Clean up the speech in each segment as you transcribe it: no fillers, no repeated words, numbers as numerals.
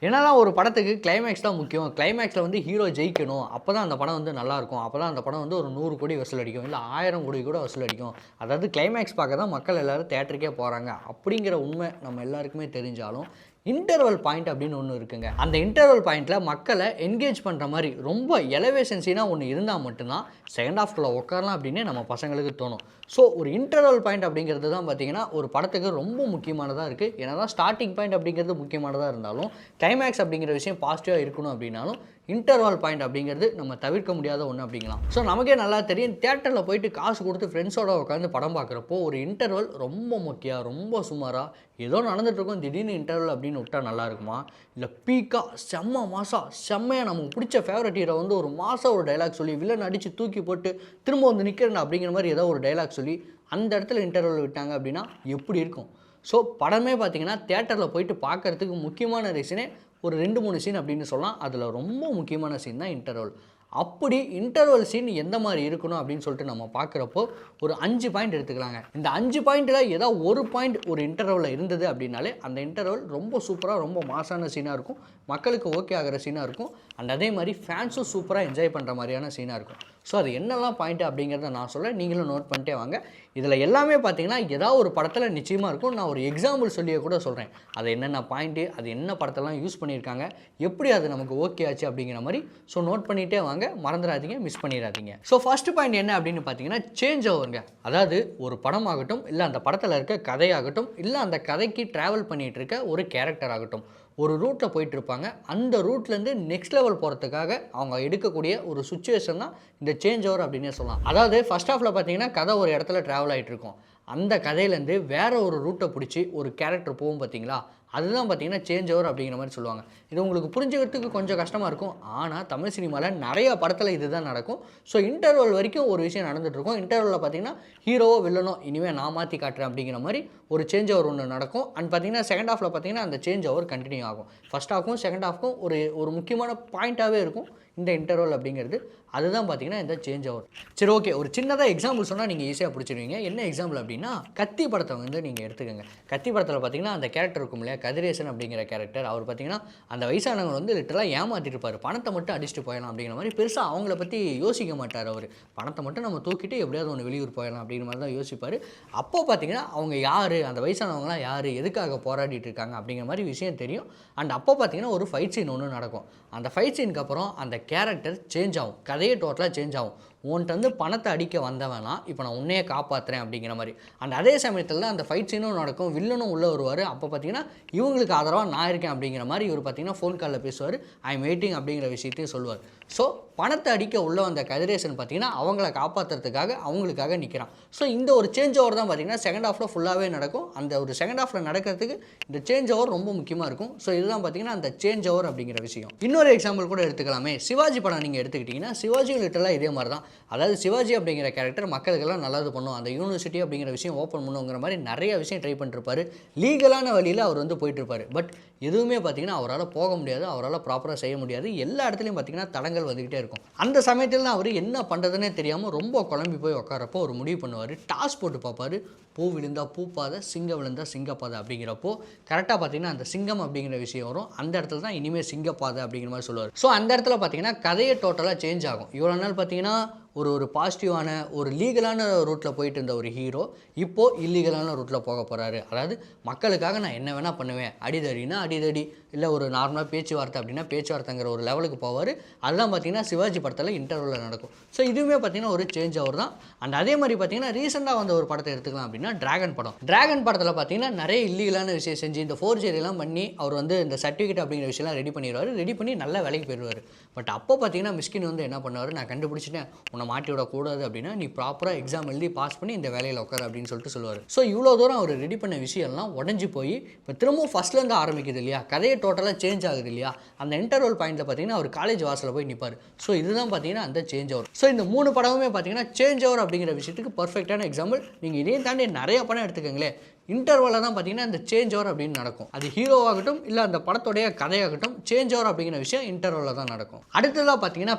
என்னதான் ஒரு படத்துக்கு கிளைமேக்ஸ் தான் முக்கியம். கிளைமேக்ஸ்ல வந்து ஹீரோ ஜெயிக்கணும். அப்பதான் அந்த படம் வந்து நல்லாயிருக்கும். அப்பதான் அந்த படம் வந்து ஒரு 100 கோடி வசூல் அடிக்கும். இல்ல 1000 கோடி கூட வசூல் அடிக்கும். அதாவது கிளைமேக்ஸ் பார்க்க தான் மக்கள் எல்லாரும் தியேட்டருக்கே போறாங்க. அப்படிங்கிற உண்மை நம்ம எல்லாருக்குமே தெரிஞ்சாலும், இன்டர்வல் பாயிண்ட் அப்படின்னு ஒண்ணு இருக்குங்க. அந்த இன்டர்வல் பாயிண்ட்ல மக்கள என்கேஜ் பண்ற மாரி ரொம்ப எலவேஷன் சீனா ஒண்ணு இருந்தா மட்டும் தான் செகண்ட் ஹாஃப்குள்ள உட்காரலாம் அப்படின்னு நம்ம பசங்களுக்கு தோணும். ஸோ ஒரு இன்டர்வல் பாயிண்ட் அப்படிங்கிறது தான் பார்த்தீங்கன்னா, ஒரு படத்துக்கு ரொம்ப முக்கியமானதா இருக்கு. என்னதான் ஸ்டார்ட்டிங் பாயிண்ட் அப்படிங்கிறது முக்கியமானதா இருந்தாலும், கிளைமேக்ஸ் அப்படிங்கிற விஷயம் பாசிட்டிவா இருக்கணும் அப்படின்னாலும், இன்டர்வல் பாயிண்ட் அப்படிங்கிறது நம்ம தவிர்க்க முடியாத ஒன்று அப்படிங்கலாம். ஸோ நமக்கே நல்லா தெரியும், தியேட்டரில் போயிட்டு காசு கொடுத்து ஃப்ரெண்ட்ஸோட உட்காந்து படம் பார்க்குறப்போ ஒரு இன்டர்வல் ரொம்ப முக்கியம், ரொம்ப சுமாராக ஏதோ நடந்துகிட்ருக்கோம், திடீர்னு இன்டர்வல் அப்படின்னு விட்டா நல்லா இருக்குமா? இல்லை பீக்காக செம்ம மாசா செம்மையாக நமக்கு பிடிச்ச ஃபேவரட் ஹீரோ வந்து ஒரு மாதம் ஒரு டைலாக் சொல்லி வில்லன் அடித்து தூக்கி போட்டு திரும்ப வந்து நிற்கிறேன் அப்படிங்கிற மாதிரி ஏதோ ஒரு டைலாக் சொல்லி அந்த இடத்துல இன்டர்வல் விட்டாங்க அப்படின்னா எப்படி இருக்கும்? ஸோ படமே பார்த்தீங்கன்னா தியேட்டரில் போயிட்டு பார்க்குறதுக்கு முக்கியமான ரீசனே ஒரு 2, 3 சீன் அப்படின்னு சொல்லலாம். அதில் ரொம்ப முக்கியமான சீன் தான் இன்டர்வல். அப்படி இன்டர்வல் சீன் எந்த மாதிரி இருக்கணும் அப்படின்னு சொல்லிட்டு நம்ம பார்க்குறப்போ ஒரு 5 பாயிண்ட் எடுத்துக்கலாங்க. இந்த 5 பாயிண்ட்டில் ஏதாவது ஒரு பாயிண்ட் ஒரு இன்டர்வலில் இருந்தது அப்படின்னாலே அந்த இன்டர்வல் ரொம்ப சூப்பராக ரொம்ப மாசான சீனாக இருக்கும், மக்களுக்கு ஓகே ஆகிற சீனாக இருக்கும், அண்ட் அதே மாதிரி ஃபேன்ஸும் சூப்பராக என்ஜாய் பண்ணுற மாதிரியான சீனாக இருக்கும். ஸோ அது என்னெல்லாம் பாயிண்ட்டு அப்படிங்கிறத நான் சொல்கிறேன், நீங்களும் நோட் பண்ணிட்டே வாங்க. இதில் எல்லாமே பார்த்தீங்கன்னா ஏதாவது ஒரு படத்தில் நிச்சயமாக இருக்கும். நான் ஒரு எக்ஸாம்பிள் சொல்லியே கூட சொல்கிறேன், அது என்னென்ன பாயிண்ட்டு, அது என்ன படத்தெல்லாம் யூஸ் பண்ணியிருக்காங்க, எப்படி அது நமக்கு ஓகே ஆச்சு அப்படிங்கிற மாதிரி. ஸோ நோட் பண்ணிகிட்டே வாங்க, மறந்துடாதீங்க, மிஸ் பண்ணிடாதீங்க. ஸோ ஃபஸ்ட்டு பாயிண்ட் என்ன அப்படின்னு பார்த்தீங்கன்னா சேஞ்ச் ஓவருங்க. அதாவது ஒரு படமாகட்டும், இல்லை அந்த படத்தில் இருக்க கதையாகட்டும், இல்லை அந்த கதைக்கு ட்ராவல் பண்ணிகிட்டு இருக்க ஒரு கேரக்டர் ஆகட்டும், ஒரு ரூட்டில் போயிட்டுருப்பாங்க. அந்த ரூட்லேருந்து நெக்ஸ்ட் லெவல் போகிறதுக்காக அவங்க எடுக்கக்கூடிய ஒரு சுச்சுவேஷன் தான் இந்த சேஞ்ச் ஓவர் அப்படின்னே சொல்லலாம். அதாவது ஃபஸ்ட் ஹாஃபில் பார்த்தீங்கன்னா கதை ஒரு இடத்துல ட்ராவல் ஆகிட்டு இருக்கும். அந்த கதையிலேருந்து வேறு ஒரு ரூட்டை பிடிச்சி ஒரு கேரக்டர் போகும் பார்த்தீங்களா, அதுதான் பார்த்தீங்கன்னா சேஞ்ச் ஓவர் அப்படிங்கிற மாதிரி சொல்லுவாங்க. இது உங்களுக்கு புரிஞ்சுக்கிறதுக்கு கொஞ்சம் கஷ்டமாக இருக்கும். ஆனால் தமிழ் சினிமாவில் நிறைய படத்தில் இதுதான் நடக்கும். ஸோ இன்டர்வல் வரைக்கும் ஒரு விஷயம் நடந்துகிட்ருக்கும். இன்டர்வலில் பார்த்தீங்கன்னா ஹீரோவோ வில்லனோ இனிமேல் நான் மாற்றி காட்டுறேன் அப்படிங்கிற மாதிரி ஒரு சேஞ்ச் ஓவர் ஒன்று நடக்கும். அண்ட் பார்த்தீங்கன்னா செகண்ட் ஹாஃபில் பார்த்தீங்கன்னா அந்த சேஞ்ச் ஓவர் கண்டினியூ ஆகும். ஃபஸ்ட் ஹாஃப்க்கும் செகண்ட் ஹாஃப்க்கும் ஒரு முக்கியமான பாயிண்ட்டாகவே இருக்கும் இந்த இன்டர்வல் அப்படிங்கிறது. அதுதான் பார்த்தீங்கன்னா இந்த சேஞ்ச் ஓவர். சரி, ஓகே, ஒரு சின்னதாக எக்ஸாம்பிள் சொன்னால் நீங்கள் ஈஸியாக பிடிச்சிருவீங்க. என்ன எக்ஸாம்பிள் அப்படின்னா கத்தி படத்தை வந்து நீங்கள் எடுத்துக்கோங்க. கத்தி படத்தில் பார்த்தீங்கன்னா அந்த கேரக்டர் இருக்கும் இல்லையா, கதிரேசன் அப்படிங்கிற கேரக்டர். அவர் பார்த்தீங்கன்னா அந்த வயசானவங்க வந்து லிட்டரலாக ஏமாற்றிட்டு இருப்பார். பணத்தை மட்டும் அடிச்சுட்டு போயிடலாம் அப்படிங்கிற மாதிரி பெருசாக அவங்கள பற்றி யோசிக்க மாட்டார். அவர் பணத்தை மட்டும் நம்ம தூக்கிட்டு எப்படியாவது ஒன்று வெளியூர் போயிடலாம் அப்படிங்கிற மாதிரி தான் யோசிப்பார். அப்போ பார்த்தீங்கன்னா அவங்க யார், அந்த வயசானவங்களாம் யார், எதுக்காக போராடிட்டு இருக்காங்க அப்படிங்கிற மாதிரி விஷயம் தெரியும். அண்ட் அப்போ பார்த்தீங்கன்னா ஒரு ஃபைட் சீன் ஒன்று நடக்கும். அந்த ஃபைட் சீனுக்கு அப்புறம் அந்த கேரக்டர் சேஞ்ச் ஆகும், கதையே டோட்டலாக சேஞ்ச் ஆகும். உன்கிட்ட வந்து பணத்தை அடிக்க வந்தவனா இப்போ நான் உன்னையே காப்பாற்றுறேன் அப்படிங்கிற மாதிரி. அண்ட் அதே சமயத்தில் தான் அந்த ஃபைட் சீனும் நடக்கும், வில்லனும் உள்ளே வருவார். அப்போ பார்த்தீங்கன்னா இவங்களுக்கு ஆதரவாக நான் இருக்கேன் அப்படிங்கிற மாதிரி இவர் பார்த்தீங்கன்னா ஃபோன் காலில் பேசுவார், ஐ எம் வெயிட்டிங் அப்படிங்கிற விஷயத்தையும் சொல்லுவார். ஸோ பணத்தை அடிக்க உள்ள வந்த கதிரேசன் பார்த்தீங்கன்னா அவங்கள காப்பாற்றுறதுக்காக அவங்களுக்காக நிற்கிறான். ஸோ இந்த ஒரு சேஞ்ச் ஓவர் தான் பார்த்தீங்கன்னா செகண்ட் ஹாஃபில் ஃபுல்லாகவே நடக்கும். அந்த ஒரு செகண்ட் ஹாஃபில் நடக்கிறதுக்கு இந்த சேஞ்ச் ஓவர் ரொம்ப முக்கியமாக இருக்கும். ஸோ இதுதான் பார்த்தீங்கன்னா அந்த சேஞ்ச் ஓவர் அப்படிங்கிற விஷயம். இன்னொரு எக்ஸாம்பிள் கூட எடுத்துக்கலாமே, சிவாஜி படம் நீங்கள் எடுத்துக்கிட்டிங்கன்னா சிவாஜி லிட்டரலாக இதே மாதிரி தான். அதாவது சிவாஜி அப்படிங்கிற கேரக்டர் மக்களுக்கெல்லாம் நல்லது பண்ணும், அந்த யூனிவர்சிட்டி அப்படிங்கிற விஷயம் ஓப்பன் பண்ணுங்கிற மாதிரி நிறைய விஷயம் ட்ரை பண்ணிருப்பாரு. லீகலான வழியில் அவர் வந்து போயிட்டுருப்பார். பட் எதுவுமே பார்த்தீங்கன்னா அவரால் போக முடியாது, அவரால் ப்ராப்பராக செய்ய முடியாது. எல்லா இடத்துலையும் பார்த்தீங்கன்னா தடங்கள் வந்துக்கிட்டே இருக்கும். அந்த சமயத்தில் தான் அவர் என்ன பண்ணுறதுனே தெரியாமல் ரொம்ப குழம்பி போய் உட்காரப்போ ஒரு முடிவு பண்ணுவார். டாஸ் போட்டு பார்ப்பார், பூ விழுந்தா பூப்பாதை, சிங்கம் விழுந்தா சிங்கப்பாதை அப்படிங்கிறப்போ கரெக்டாக பார்த்தீங்கன்னா அந்த சிங்கம் அப்படிங்கிற விஷயம் வரும். அந்த இடத்துல தான் இனிமேல் சிங்கப்பாதை அப்படிங்கிற மாதிரி சொல்லுவார். ஸோ அந்த இடத்துல பார்த்தீங்கன்னா கதையை டோட்டலாக சேஞ்ச் ஆகும். இவ்வளோ நாள் பார்த்தீங்கன்னா ஒரு பாசிட்டிவான ஒரு லீகலான ரூட்டில் போயிட்டு இருந்த ஒரு ஹீரோ இப்போது இல்லீகலான ரூட்டில் போக போகிறாரு. அதாவது மக்களுக்காக நான் என்ன வேணால் பண்ணுவேன், அடிதடினா அடிதடி, இல்லை ஒரு நார்மலாக பேச்சுவார்த்தை அப்படின்னா பேச்சுவார்த்தைங்கிற ஒரு லெவலுக்கு போவார். அதெல்லாம் பார்த்தீங்கன்னா சிவாஜி படத்தில் இன்டர்வலில் நடக்கும். ஸோ இதுவுமே பார்த்தீங்கன்னா ஒரு சேஞ்ச் ஓவர் தான். அண்ட் அதே மாதிரி பார்த்தீங்கன்னா ரீசெண்டாக வந்த ஒரு படத்தை எடுத்துக்கலாம் அப்படின்னா டிராகன் படம். டிராகன் படத்தில் பார்த்தீங்கன்னா நிறைய இல்லீகலான விஷயம் செஞ்சு இந்த ஃபோர்ஜரிலாம் பண்ணி அவர் வந்து இந்த சர்டிஃபிகேட் அப்படிங்கிற விஷயம்லாம் ரெடி பண்ணிடுவார். ரெடி பண்ணி நல்ல வேலைக்கு போயிடுவார். பட் அப்போ பார்த்தீங்கன்னா மிஸ்கின் வந்து என்ன பண்ணுவார், நான் கண்டுபிடிச்சிட்டேன், உன்னை மாட்டி விடக்கூடாது அப்படின்னா நீ ப்ராப்பராக எக்ஸாம் எழுதி பாஸ் பண்ணி இந்த வேலையில் உட்கார் அப்படின்னு சொல்லிட்டு சொல்லுவார். ஸோ இவ்வளோ தூரம் அவர் ரெடி பண்ண விஷயம்லாம் உடஞ்சி போய் இப்போ திரும்பவும் ஃபஸ்ட்லேருந்து ஆரம்பிக்குது இல்லையா, கதையை டோட்டலாக சேஞ்ச் ஆகுது இல்லையா. அந்த இன்டர்வல் பாயிண்டில் பார்த்தீங்கன்னா அவர் காலேஜ் வாசலில் போய் நிற்பார். ஸோ இதுதான் பார்த்தீங்கன்னா அந்த சேஞ்ச் ஓவர். ஸோ இந்த 3 படமுமே பார்த்தீங்கன்னா சேஞ்ச் ஓவர் அப்படிங்கிற விஷயத்துக்கு பர்ஃபெக்டான எக்ஸாம்பிள். நீங்கள் இதையும் தாண்டி நிறைய படம் எடுத்துக்கங்களேன், இன்டர்வலில் தான் பார்த்தீங்கன்னா இந்த சேஞ்ச் ஓவர் அப்படின்னு நடக்கும். அது ஹீரோவாகட்டும் இல்லை அந்த படத்தோடைய கதையாகட்டும், சேஞ்ச் ஓவர் அப்படிங்கிற விஷயம் இன்டர்வலில் தான் நடக்கும். அடுத்ததாக பார்த்தீங்கன்னா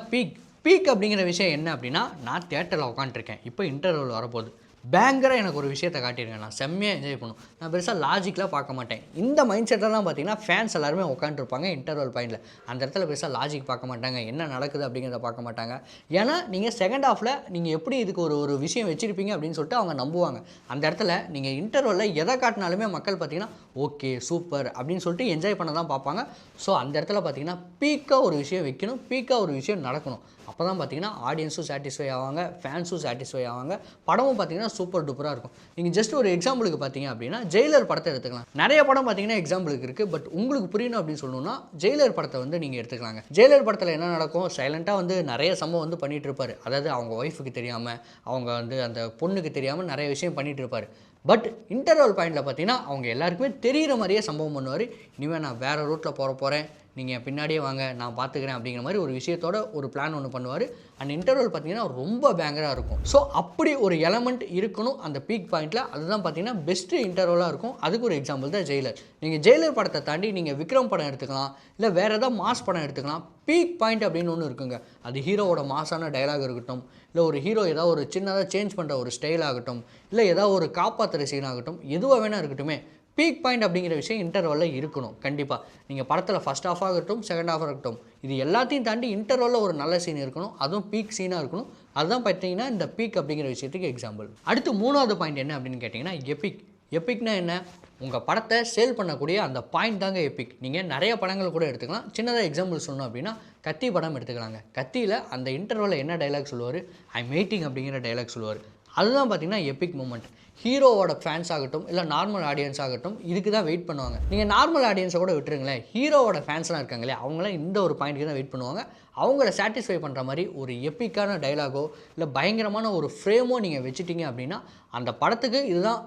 பீக் அப்படிங்கிற விஷயம் என்ன அப்படின்னா, நான் தியேட்டரில் உட்காந்துருக்கேன், இப்போ இன்டர்வல் வரப்போகுது, பேங்கராக எனக்கு ஒரு விஷயத்தை காட்டிடுங்க, நான் செம்மையாக என்ஜாய் பண்ணும். நான் பெருசாக லாஜிக்கலாக பார்க்க மாட்டேன். இந்த மைண்ட் செட்டில் தான் பார்த்தீங்கன்னா ஃபேன்ஸ் எல்லாருமே உட்காந்துருப்பாங்க இன்டர்வல் பாயிண்டில். அந்த இடத்துல பெருசாக லாஜிக் பார்க்க மாட்டாங்க, என்ன நடக்குது அப்படிங்கிறத பார்க்க மாட்டாங்க. ஏன்னா நீங்கள் செகண்ட் ஹாஃபில் நீங்கள் எப்படி இதுக்கு ஒரு விஷயம் வச்சுருப்பீங்க அப்படின்னு சொல்லிட்டு அவங்க நம்புவாங்க. அந்த இடத்துல நீங்கள் இன்டர்வலில் எதை காட்டினாலுமே மக்கள் பார்த்தீங்கன்னா ஓகே சூப்பர் அப்படின்னு சொல்லிட்டு என்ஜாய் பண்ண தான் பார்ப்பாங்க. ஸோ அந்த இடத்துல பார்த்தீங்கன்னா பீக்காக ஒரு விஷயம் வைக்கணும், பீக்காக ஒரு விஷயம் நடக்கணும். அப்போ தான் பார்த்தீங்கன்னா ஆடியன்ஸும் சாட்டிஸ்ஃபை ஆவாங்க, ஃபேன்ஸும் சாட்டிஸ்ஃபை ஆவாங்க, படமும் பார்த்தீங்கன்னா சூப்பர் டூப்பராக இருக்கும். நீங்கள் ஜஸ்ட் ஒரு எக்ஸாம்பிளுக்கு பார்த்தீங்க அப்படின்னா ஜெயிலர் படத்தை எடுத்துக்கலாம். நிறைய படம் பார்த்தீங்கன்னா எக்ஸாம்பிளுக்கு இருக்குது, பட் உங்களுக்கு புரியணும் அப்படின்னு சொல்லணும்னா ஜெயிலர் படத்தை வந்து நீங்கள் எடுத்துக்கலாங்க. ஜெயிலர் படத்தில் என்ன நடக்கும், சைலண்ட்டாக வந்து நிறைய சம்பவம் வந்து பண்ணிகிட்டு இருப்பார். அதாவது அவங்க ஒய்ஃபுக்கு தெரியாமல், அவங்க வந்து அந்த பொண்ணுக்கு தெரியாமல் நிறைய விஷயம் பண்ணிகிட்டு இருப்பார். பட் இன்டர்வல் பாயிண்டில் பார்த்தீங்கன்னா அவங்க எல்லாருக்குமே தெரிகிற மாதிரியே சம்பவம் பண்ணுவார். இனிமேல் நான் வேறு ரூட்டில் போகிறேன், நீங்கள் பின்னாடியே வாங்க, நான் பார்த்துக்கிறேன் அப்படிங்கிற மாதிரி ஒரு விஷயத்தோட ஒரு பிளான் ஒன்று பண்ணுவார். அண்ட் இன்டர்வல் பார்த்தீங்கன்னா ரொம்ப பேங்கராக இருக்கும். ஸோ அப்படி ஒரு எலமெண்ட் இருக்கணும் அந்த பீக் பாயிண்ட்டில். அதுதான் பார்த்தீங்கன்னா பெஸ்ட்டு இன்டர்வலாக இருக்கும். அதுக்கு ஒரு எக்ஸாம்பிள் தான் ஜெயிலர். நீங்கள் ஜெயிலர் படத்தை தாண்டி நீங்கள் விக்ரம் படம் எடுத்துக்கலாம், இல்லை வேறு ஏதாவது மாஸ் படம் எடுத்துக்கலாம். பீக் பாயிண்ட் அப்படின்னு ஒன்று இருக்குங்க. அது ஹீரோவோட மாஸான டைலாக் இருக்கட்டும், இல்லை ஒரு ஹீரோ ஏதாவது ஒரு சின்னதாக சேஞ்ச் பண்ணுற ஒரு ஸ்டைல் ஆகட்டும், இல்லை ஏதாவது ஒரு காப்பாற்றுற சீன் ஆகட்டும், எதுவாக வேணால் இருக்கட்டுமே, பீக் பாயிண்ட் அப்படிங்கிற விஷயம் இன்டர்வலில் இருக்கணும். கண்டிப்பாக நீங்கள் படத்தில் ஃபஸ்ட் ஹாஃப் ஆகட்டும், செகண்ட் ஹாஃப் ஆகட்டும், இது எல்லாத்தையும் தாண்டி இன்டர்வலில் ஒரு நல்ல சீன் இருக்கணும், அதுவும் பீக் சீனாக இருக்கணும். அதுதான் பார்த்தீங்கன்னா இந்த பீக் அப்படிங்கிற விஷயத்துக்கு எக்ஸாம்பிள். அடுத்து மூணாவது பாயிண்ட் என்ன அப்படின்னு கேட்டிங்கன்னா எபிக். எபிக்னா என்ன, உங்கள் படத்தை சேல் பண்ணக்கூடிய அந்த பாயிண்ட் தாங்க எபிக். நீங்கள் நிறைய படங்கள் கூட எடுத்துக்கலாம். சின்னதாக எக்ஸாம்பிள் சொல்லணும் அப்படின்னா கத்தி படம் எடுத்துக்கலாங்க. கத்தியில் அந்த இன்டர்வலில் என்ன டைலாக் சொல்லுவார், ஐ வெயிட்டிங் அப்படிங்கிற டைலாக் சொல்லுவார். அதுதான் பார்த்தீங்கன்னா எபிக் மூமெண்ட். ஹீரோவோட ஃபேன்ஸ் ஆகட்டும், இல்லை நார்மல் ஆடியன்ஸ் ஆகட்டும், இதுக்கு தான் வெயிட் பண்ணுவாங்க. நீங்கள் நார்மல் ஆடியன்ஸை கூட விட்டுருங்களேன், ஹீரோவோட ஃபேன்ஸ்லாம் இருக்காங்களே, அவங்களாம் இந்த ஒரு பாயிண்ட்டுக்கு தான் வெயிட் பண்ணுவாங்க. அவங்கள சாட்டிஸ்ஃபை பண்ணுற மாதிரி ஒரு எப்பிக்கான டைலாகோ, இல்லை பயங்கரமான ஒரு ஃப்ரேமோ நீங்கள் வச்சுட்டீங்க அப்படின்னா அந்த படத்துக்கு இதுதான்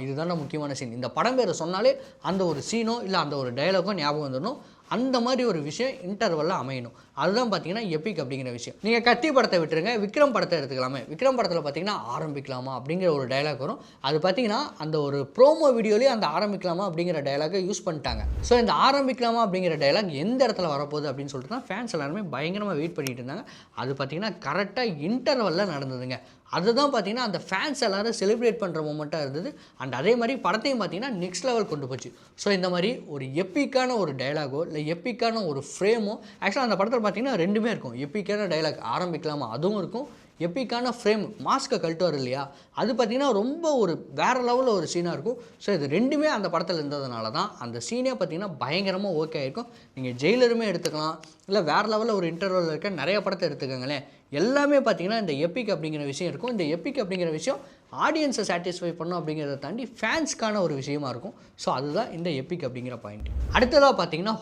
இதுதான முக்கியமான சீன். இந்த படம் பேரை சொன்னாலே அந்த ஒரு சீனோ இல்லை அந்த ஒரு டைலாகோ ஞாபகம் வந்துடணும். அந்த மாதிரி ஒரு விஷயம் இன்டர்வலில் அமையணும். அதுதான் பார்த்தீங்கன்னா எபிக் அப்படிங்கிற விஷயம். நீங்கள் கத்தி படத்தை விட்டுருங்க, விக்ரம் படத்தை எடுத்துக்கலாமே. விக்ரம் படத்தில் பார்த்தீங்கன்னா ஆரம்பிக்கலாமா அப்படிங்கிற ஒரு டைலாக் வரும். அது பார்த்தீங்கன்னா அந்த ஒரு ப்ரோமோ வீடியோலேயே அந்த ஆரம்பிக்கலாமா அப்படிங்கிற டைலாகை யூஸ் பண்ணிட்டாங்க. ஸோ இந்த ஆரம்பிக்கலாமா அப்படிங்கிற டைலாக் எந்த இடத்துல வரப்போகுது அப்படின்னு சொல்லிட்டு தான் ஃபேன்ஸ் எல்லாருமே பயங்கரமாக வெயிட் பண்ணிட்டு இருந்தாங்க. அது பார்த்தீங்கன்னா கரெக்டாக இன்டர்வலில் நடந்ததுங்க. அதுதான் பார்த்தீங்கன்னா அந்த ஃபேன்ஸ் எல்லோரும் செலிப்ரேட் பண்ணுற மூமெண்ட்டாக இருந்தது. அண்ட் அதே மாதிரி படத்தையும் பார்த்தீங்கன்னா நெக்ஸ்ட் லெவல் கொண்டு போச்சு. ஸோ இந்த மாதிரி ஒரு எப்பிக்கான ஒரு டைலாகோ இல்லை எப்பிக்கான ஒரு ஃப்ரேமோ, ஆக்சுவலாக அந்த படத்தில் பார்த்தீங்கன்னா ரெண்டுமே இருக்கும். எப்பிக்கான டைலாக் ஆரம்பிக்கலாமா அதுவும் இருக்கும், எப்பிக்கான ஃப்ரேம் மாஸ்க்கை கழட்டுவார் இல்லையா, அது பார்த்திங்கன்னா ரொம்ப ஒரு வேறு லெவலில் ஒரு சீனாக இருக்கும். ஸோ இது ரெண்டுமே அந்த படத்தில் இருந்ததுனால தான் அந்த சீனே பார்த்திங்கன்னா பயங்கரமாக ஓகே ஆகிருக்கும். நீங்கள் ஜெயிலருமே எடுத்துக்கலாம், இல்லை வேறு லெவலில் ஒரு இன்டர்வலில் இருக்க நிறைய படத்தை எடுத்துக்கோங்களேன், எல்லாமே பார்த்திங்கன்னா இந்த எப்பிக் அப்படிங்கிற விஷயம் இருக்கும். இந்த எப்பிக் அப்படிங்கிற விஷயம் ஆடியன்ஸை சாட்டிஸ்ஃபை பண்ணும் அப்படிங்கிறத தாண்டி ஃபேன்ஸ்க்கான ஒரு விஷயமா இருக்கும். ஸோ அதுதான் இந்த எப்பிக் அப்படிங்கிற பாயிண்ட். அடுத்ததாக பார்த்திங்கன்னா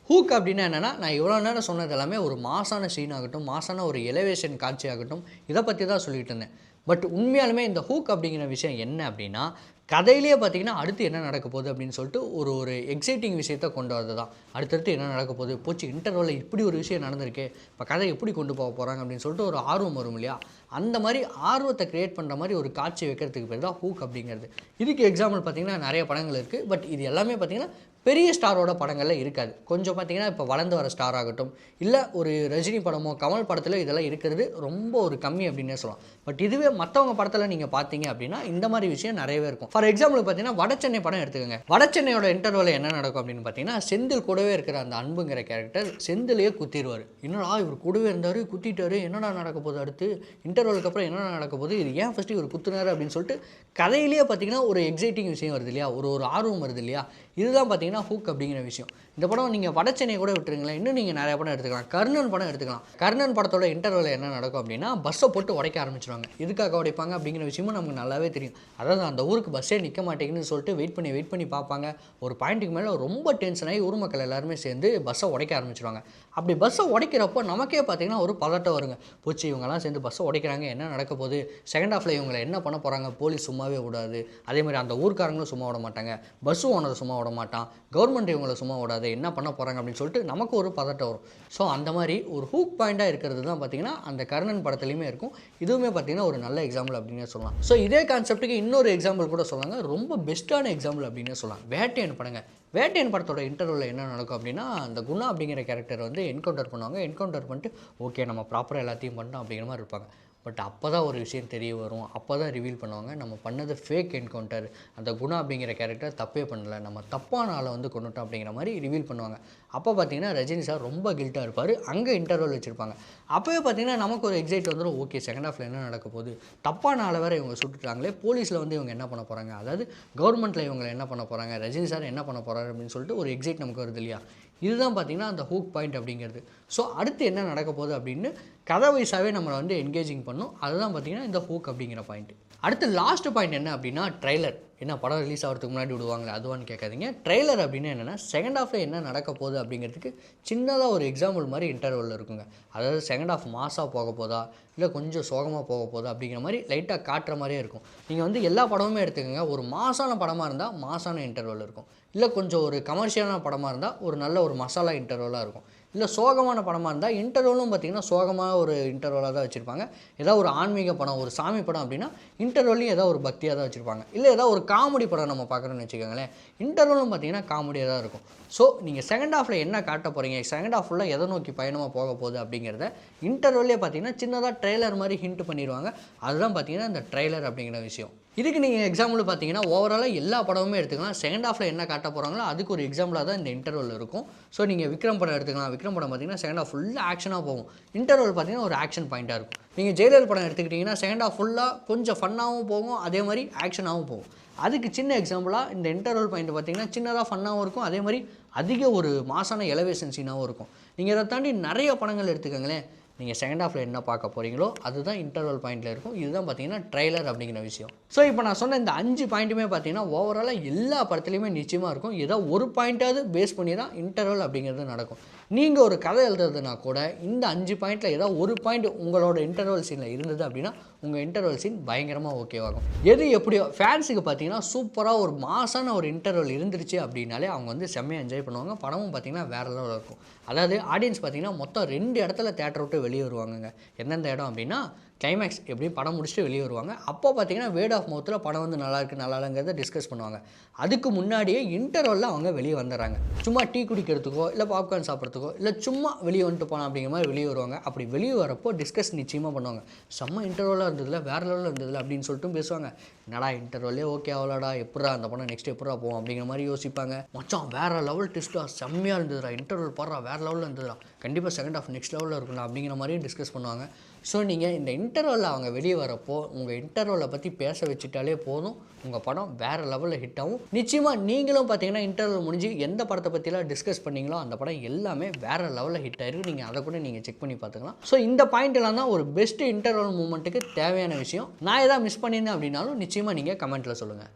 ஹூக் அப்படின்னா என்னென்னா, நான் இவ்வளோ நேரம் சொன்னது எல்லாமே ஒரு மாசான சீன் ஆகட்டும், மாசான ஒரு எலிவேஷன் காட்சி ஆகட்டும், இதை பற்றி தான் சொல்லிட்டு இருந்தேன். பட் உண்மையாலுமே இந்த ஹூக் அப்படிங்கிற விஷயம் என்ன அப்படின்னா, கதையிலேயே பார்த்தீங்கன்னா அடுத்து என்ன நடக்க போகுது அப்படின்னு சொல்லிட்டு ஒரு எக்ஸைட்டிங் விஷயத்தை கொண்டு வரது தான். அடுத்தடுத்து என்ன நடக்க போகுது, போச்சு இன்டர்வலில் இப்படி ஒரு விஷயம் நடந்திருக்கு, இப்போ கதை எப்படி கொண்டு போக போகிறாங்க அப்படின்னு சொல்லிட்டு ஒரு ஆர்வம் வரும் இல்லையா, அந்த மாதிரி ஆர்வத்தை க்ரியேட் பண்ணுற மாதிரி ஒரு காட்சி வைக்கிறதுக்கு பேர் தான் ஹூக் அப்படிங்கிறது. இதுக்கு எக்ஸாம்பிள் பார்த்திங்கன்னா நிறைய படங்கள் இருக்குது. பட் இது எல்லாமே பார்த்திங்கன்னா பெரிய ஸ்டாரோட படங்களில் இருக்காது. கொஞ்சம் பார்த்திங்கன்னா இப்போ வளர்ந்து வர ஸ்டார் ஆகட்டும், இல்லை ஒரு ரஜினி படமோ கமல் படத்தில் இதெல்லாம் இருக்கிறது ரொம்ப ஒரு கம்மி அப்படின்னே சொல்லலாம். பட் இதுவே மற்றவங்க படத்தில் நீங்கள் பார்த்தீங்க அப்படின்னா இந்த மாதிரி விஷயம் நிறையவே இருக்கும். ஃபார் எக்ஸாம்பிள் பார்த்தீங்கன்னா வடச்சென்னை படம் எடுத்துக்கோங்க. வடச்சென்னையோட இன்டர்வலில் என்ன நடக்கும் அப்படின்னு பார்த்தீங்கன்னா, செந்தில் கூடவே இருக்கிற அந்த அன்புங்கிற கேரக்டர் செந்திலேயே குத்திடுவார். என்னடா இவர் கூடவே இருந்தார், குத்திட்டாரு, என்னடா நடக்க போகுது, அடுத்து இன்டர்வலுக்கு அப்புறம் என்னடா நடக்க போகுது, இது ஏன் ஃபஸ்ட்டு இவர் குத்துனார் அப்படின்னு சொல்லிட்டு கதையிலேயே பார்த்தீங்கன்னா ஒரு எக்ஸைட்டிங் விஷயம் வருது இல்லையா, ஒரு ஆர்வம் வருது இல்லையா, இதுதான் பார்த்தீங்கன்னா ஹூக் அப்படிங்கிற விஷயம். இந்த படம் நீங்கள் வடச்சென்னை கூட விட்டுருங்களேன், இன்னும் நீங்கள் நிறைய படம் எடுத்துக்கலாம். கர்ணன் படம் எடுத்துக்கலாம். கர்ணன் படத்தோட இன்டர்வலில் என்ன நடக்கும் அப்படின்னா, பஸ்ஸை போட்டு உடைக்க ஆரம்பிச்சிருவாங்க. எதுக்காக உடைப்பாங்க அப்படிங்கிற விஷயமும் நமக்கு நல்லாவே தெரியும். அதாவது அந்த ஊருக்கு பஸ்ஸே நிற்க மாட்டேங்குன்னு சொல்லிட்டு வெயிட் பண்ணி பார்ப்பாங்க. ஒரு பாயிண்ட்டுக்கு மேலே ரொம்ப டென்ஷன் ஆகி ஊர் மக்கள் எல்லாருமே சேர்ந்து பஸ்ஸை உடைக்க ஆரம்பிச்சிருவாங்க. அப்படி பஸ்ஸை உடைக்கிறப்போ நமக்கே பார்த்தீங்கன்னா ஒரு பதட்டம் வருங்க. போச்சு இவங்கெல்லாம் சேர்ந்து பஸ்ஸை உடைக்கிறாங்க, என்ன நடக்க போகுது, செகண்ட் ஹாஃபில் இவங்களை என்ன பண்ண போகிறாங்க, போலீஸ் சும்மாவே விடாது, அதே மாதிரி அந்த ஊர்க்காரங்களும் சும்மா விட மாட்டாங்க, பஸ்ஸு ஓனர் சும்மா விட மாட்டான், கவர்மெண்ட் இவங்களை சும்மா விடாது, என்ன பண்ண போகிறாங்க அப்படின்னு சொல்லிட்டு நமக்கு ஒரு பதட்டம் வரும். ஸோ அந்த மாதிரி ஒரு ஹூக் பாயிண்ட்டாக இருக்கிறது தான் பார்த்திங்கன்னா அந்த கர்ணன் படத்துலையுமே இருக்கும். இதுவுமே பார்த்திங்கன்னா ஒரு நல்ல எக்ஸாம்பிள் அப்படின்னே சொல்லலாம். ஸோ இதே கான்செப்ட்டுக்கு இன்னொரு எக்ஸாம்பிள் கூட சொல்லாங்க, ரொம்ப பெஸ்ட்டான எக்ஸாம்பிள் அப்படின்னே சொல்லலாம். வேட்டையன் படங்க. வேட்டையன் படத்தோட இன்டர்வலில் என்ன நடக்கும் அப்படின்னா, அந்த குணா அப்படிங்கிற கேரக்டர் வந்து என்கவுண்டர் பண்ணுவாங்க. என்கவுண்டர் பண்ணிட்டு ஓகே நம்ம ப்ராப்பராக எல்லாத்தையும் பண்ணிட்டோம் அப்படிங்கிற மாதிரி இருப்பாங்க. பட் அப்போ தான் ஒரு விஷயம் தெரிய வரும், அப்போ தான் ரிவீல் பண்ணுவாங்க நம்ம பண்ணது ஃபேக் என்கவுண்டர், அந்த குணா அப்படிங்கிற கேரக்டர் தப்பே பண்ணல, நம்ம தப்பான ஆளை வந்து கொண்டுட்டோம் அப்படிங்கிற மாதிரி ரிவீல் பண்ணுவாங்க. அப்போ பார்த்தீங்கன்னா ரஜினி சார் ரொம்ப கில்ட்டாக இருப்பார். அங்கே இன்டர்வல் வச்சுருப்பாங்க. அப்போவே பார்த்தீங்கன்னா நமக்கு ஒரு எக்ஸைட் வந்துடும், ஓகே செகண்ட் ஹாஃபில் என்ன நடக்க போகுது, தப்பான ஆளை வேறு இவங்க சுட்டுட்டாங்களே, போலீஸில் வந்து இவங்க என்ன பண்ண போகிறாங்க, அதாவது கவர்மெண்ட்டில் இவங்களை என்ன பண்ண போகிறாங்க, ரஜினி சார் என்ன பண்ண போகிறாரு அப்படின்னு சொல்லிட்டு ஒரு எக்ஸைட் நமக்கு வருது இல்லையா. இதுதான் பார்த்திங்கன்னா அந்த ஹூக் பாயிண்ட் அப்படிங்கிறது. ஸோ அடுத்து என்ன நடக்க போகுது அப்படின்னு கதை வைஸாகவே நம்மளை வந்து என்கேஜிங் பண்ணும். அதுதான் பார்த்திங்கன்னா இந்த ஹூக் அப்படிங்கிற பாயிண்ட். அடுத்து லாஸ்ட் பாயிண்ட் என்ன அப்படின்னா ட்ரெய்லர். என்ன படம் ரிலீஸ் ஆகிறதுக்கு முன்னாடி விடுவாங்களே அதுவான்னு கேட்காதீங்க. ட்ரெய்லர் அப்படின்னா என்னென்னா செகண்ட் ஹாஃபில் என்ன நடக்க போகுது அப்படிங்கிறதுக்கு சின்னதாக ஒரு எக்ஸாம்பிள் மாதிரி இன்டர்வலில் இருக்குங்க. அதாவது செகண்ட் ஹாஃப் மாசாக போக போதா இல்லை கொஞ்சம் சோகமாக போக போதா அப்படிங்கிற மாதிரி லைட்டாக காட்டுற மாதிரியே இருக்கும். நீங்கள் வந்து எல்லா படமுமே எடுத்துக்கோங்க, ஒரு மாசான படமாக இருந்தால் மாசான இன்டர்வல் இருக்கும், இல்லை கொஞ்சம் ஒரு கமர்ஷியலான படமாக இருந்தால் ஒரு நல்ல ஒரு மசாலா இன்டர்வலாக இருக்கும், இல்லை சோகமான படமாக இருந்தால் இன்டர்வலும் பார்த்திங்கன்னா சோகமாக ஒரு இன்டர்வலாக தான் வச்சுருப்பாங்க. ஏதாவது ஒரு ஆன்மீக படம், ஒரு சாமி படம் அப்படின்னா இன்டர்வல்லையும் ஏதாவது ஒரு பக்தியாக தான் வச்சுருப்பாங்க. இல்லை ஏதாவது ஒரு காமெடி படம் நம்ம பார்க்குறோன்னு வச்சுக்கோங்களேன், இன்டர்வலும் பார்த்திங்கன்னா காமெடியாக தான் இருக்கும். ஸோ நீங்கள் செகண்ட் ஹாஃபில் என்ன காட்ட போகிறீங்க, செகண்ட் ஹாஃப் ஃபுல்லாக எதை நோக்கி பயணமாக போக போகுது அப்படிங்கிறத இன்டர்வல்லே பார்த்திங்கன்னா சின்னதாக ட்ரெய்லர் மாதிரி ஹிண்ட் பண்ணிடுவாங்க. அதுதான் பார்த்திங்கன்னா இந்த ட்ரெய்லர் அப்படிங்கிற விஷயம். இதுக்கு நீங்கள் எக்ஸாம்பிள் பார்த்தீங்கன்னா ஓவராலாக எல்லா படமுமே எடுத்துக்கலாம். செகண்ட் ஹாஃபில் என்ன காட்ட போகிறாங்களோ அதுக்கு ஒரு எக்ஸாம்பிளாக தான் இந்த இன்டர்வல் இருக்கும். ஸோ நீங்கள் விக்ரம் படம் எடுத்துக்கலாம். விக்ரம் படம் பார்த்தீங்கன்னா செகண்ட் ஹாஃப் ஃபுல்லாக ஆக்ஷனாக போகும், இன்டர்வல் பார்த்தீங்கன்னா ஒரு ஆக்ஷன் பாயிண்ட்டாக இருக்கும். நீங்கள் ஜெயிலர் படம் எடுத்துக்கிட்டிங்கன்னா செகண்ட் ஹாஃப் ஃபுல்லாக கொஞ்சம் ஃபன்னாகவும் போகும், அதே மாதிரி ஆக்ஷனாகவும் போகும். அதுக்கு சின்ன எக்ஸாம்பிளாக இந்த இன்டர்வல் பாயிண்ட் பார்த்தீங்கன்னா சின்னதாக ஃபன்னாகவும் இருக்கும், அதே மாதிரி அதிக ஒரு மாசான எலவேஷன் சீனாகவும் இருக்கும். நீங்கள் இதை தாண்டி நிறைய படங்கள் எடுத்துக்கோங்களேன், நீங்கள் செகண்ட் ஹாஃபில் என்ன பார்க்க போகிறீங்களோ அதுதான் இன்டர்வல் பாயிண்டில் இருக்கும். இதுதான் பார்த்தீங்கன்னா ட்ரெய்லர் அப்படிங்கிற விஷயம். ஸோ இப்போ நான் சொன்ன இந்த 5 பாயிண்ட்டுமே பார்த்தீங்கன்னா ஓவராலாக எல்லா படத்துலையுமே நிச்சயமாக இருக்கும். ஏதோ ஒரு பாயிண்ட்டாவது பேஸ் பண்ணி தான் இன்டர்வல் அப்படிங்கிறது நடக்கும். நீங்கள் ஒரு கதை எழுதுறதுனா கூட இந்த 5 பாயிண்ட்டில் ஏதாவது ஒரு பாயிண்ட் உங்களோட இன்டர்வல் சீனில் இருந்தது அப்படின்னா உங்கள் இன்டர்வல் சீன் பயங்கரமாக ஓகேவாகும். எது எப்படியோ ஃபேன்ஸுக்கு பார்த்தீங்கன்னா சூப்பராக ஒரு மாசான ஒரு இன்டர்வல் இருந்துருச்சு அப்படின்னாலே அவங்க வந்து செம்மையாக என்ஜாய் பண்ணுவாங்க. படமும் பார்த்தீங்கன்னா வேறு லெவலில் இருக்கும். அதாவது ஆடியன்ஸ் பார்த்தீங்கன்னா மொத்தம் 2 இடத்துல தேட்டரை விட்டு வெளியே வருவாங்கங்க. எந்தெந்த இடம் அப்படின்னா கிளைமேக்ஸ் எப்படியும் படம் முடிச்சுட்டு வெளியே வருவாங்க. அப்போ பார்த்தீங்கன்னா வேர்ட் ஆஃப் மவுத்தில் படம் வந்து நல்லாயிருக்கு நல்லா இல்லைங்கிறத டிஸ்கஸ் பண்ணுவாங்க. அதுக்கு முன்னாடியே இன்டர்வலில் அவங்க வெளியே வந்துடுறாங்க. சும்மா டீ குடிக்கிறதுக்கோ இல்லை பாப்கார்ன் சாப்பிட்றதுக்கோ இல்லை சும்மா வெளியே வந்துட்டு போகலாம் அப்படிங்கிற மாதிரி வெளியே வருவாங்க. அப்படி வெளியே வரப்போ டிஸ்கஸ் நிச்சயமாக பண்ணுவாங்க. செம்ம இன்டர்வலாக இருந்ததில்ல, வேறு லெவலில் இருந்ததில்ல அப்படின்னு சொல்லிட்டு பேசுவாங்க. என்னடா இன்டர்வல்லே ஓகே ஆகலடா, எப்படா அந்த படம் நெக்ஸ்ட் எப்படா போவோம் அப்படிங்கிற மாதிரி யோசிப்பாங்க. மச்சான் வேறு லெவல் ட்விஸ்ட்டாக செம்மையாக இருந்ததுடா, இன்டர்வல் பாடுறா வேறு லெவலில் இருந்ததுடா, கண்டிப்பாக செகண்ட் ஹாஃப் நெக்ஸ்ட் லெவலில் இருக்கும்டா அப்படிங்கிற மாதிரியும் டிஸ்கஸ் பண்ணுவாங்க. ஸோ நீங்கள் இந்த இன்டர்வலில் அவங்க வெளியே வரப்போ உங்கள் இன்டர்வலை பற்றி பேச வச்சுட்டாலே போதும், உங்கள் படம் வேறு லெவலில் ஹிட் ஆகும். நிச்சயமாக நீங்களும் பார்த்தீங்கன்னா இன்டர்வல் முடிஞ்சு எந்த படத்தை பற்றிலாம் டிஸ்கஸ் பண்ணிங்களோ அந்த படம் எல்லாமே வேறு லெவலில் ஹிட் ஆகிருக்கு. நீங்கள் அதை கூட நீங்கள் செக் பண்ணி பார்த்துக்கலாம். ஸோ இந்த பாயிண்ட்லாம் தான் ஒரு பெஸ்ட்டு இன்டர்வல் மூமெண்ட்டுக்கு தேவையான விஷயம். நான் எதாவது மிஸ் பண்ணியிருந்தேன் அப்படின்னாலும் நிச்சயமாக நீங்கள் கமெண்ட்டில் சொல்லுங்கள்.